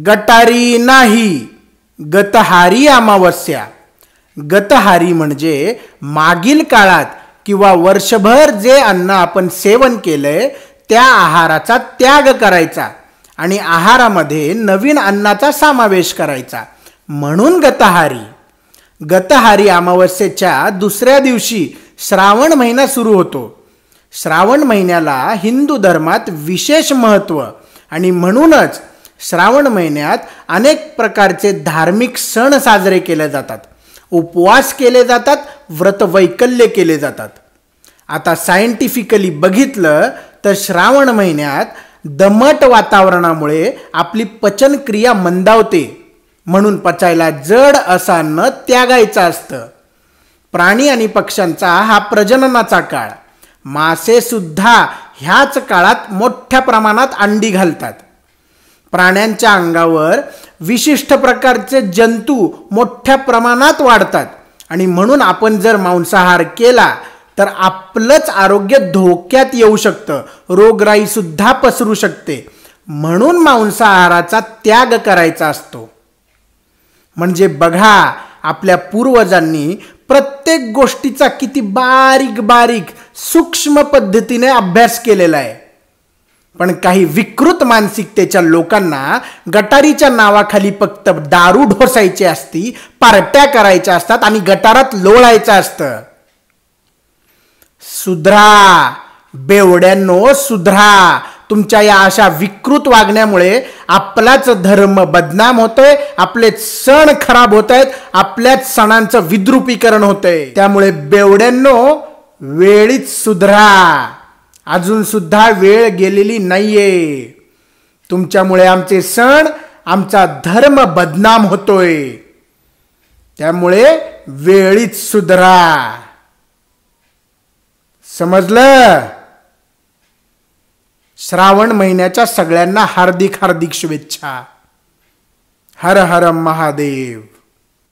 गटारी नाही, गतहारी अमावस्या. गतहारी म्हणजे मागील काळात किंवा वर्षभर जे अन्न आपण सेवन केलंय त्या आहाराचा त्याग करायचा आणि आहारामध्ये नवीन अन्नाचा समावेश करायचा, म्हणून गतहारी. गतहारी अमावस्येच्या दुसऱ्या दिवशी श्रावण महिना सुरू होतो. श्रावण महिन्याला हिंदू धर्मात विशेष महत्त्व आणि म्हणूनच श्रावण महिन्यात अनेक प्रकारचे धार्मिक सण साजरे केले जातात, उपवास केले जातात, व्रतवैकल्य केले जातात. आता सायंटिफिकली बघितलं तर श्रावण महिन्यात दमट वातावरणामुळे आपली पचनक्रिया मंदावते, म्हणून पचायला जड असं अन्न त्यागायचं असतं. प्राणी आणि पक्ष्यांचा हा प्रजननाचा काळ. मासे सुद्धा ह्याच काळात मोठ्या प्रमाणात अंडी घालतात. प्राण्यांच्या अंगावर विशिष्ट प्रकारचे जंतू मोठ्या प्रमाणात वाढतात आणि म्हणून आपण जर मांसाहार केला तर आपलंच आरोग्य धोक्यात येऊ शकतं, रोगराई सुद्धा पसरू शकते, म्हणून मांसाहाराचा त्याग करायचा असतो. म्हणजे बघा, आपल्या पूर्वजांनी प्रत्येक गोष्टीचा किती बारीक बारीक सूक्ष्म पद्धतीने अभ्यास केलेला आहे. पण काही विकृत मानसिकतेच्या लोकांना गटारीच्या नावाखाली फक्त दारू ढोसायची असती, पार्ट्या करायच्या असतात आणि गटारात लोळायचं असतं. सुधरा बेवड्यांनो, सुधरा. तुमच्या या अशा विकृत वागण्यामुळे आपलाच धर्म बदनाम होतोय, आपले सण खराब होत आहेत, आपल्याच सणांचं विद्रुपीकरण होतंय. त्यामुळे बेवड्यांनो, वेळीच सुधरा. अजून सुद्धा वेळ गेलेली नाहीये. तुमच्यामुळे आमचे सण, आमचा धर्म बदनाम होतोय. त्यामुळे वेळीच सुधरा. समजलं? श्रावण महिन्याच्या सगळ्यांना हार्दिक हार्दिक शुभेच्छा. हर हर महादेव.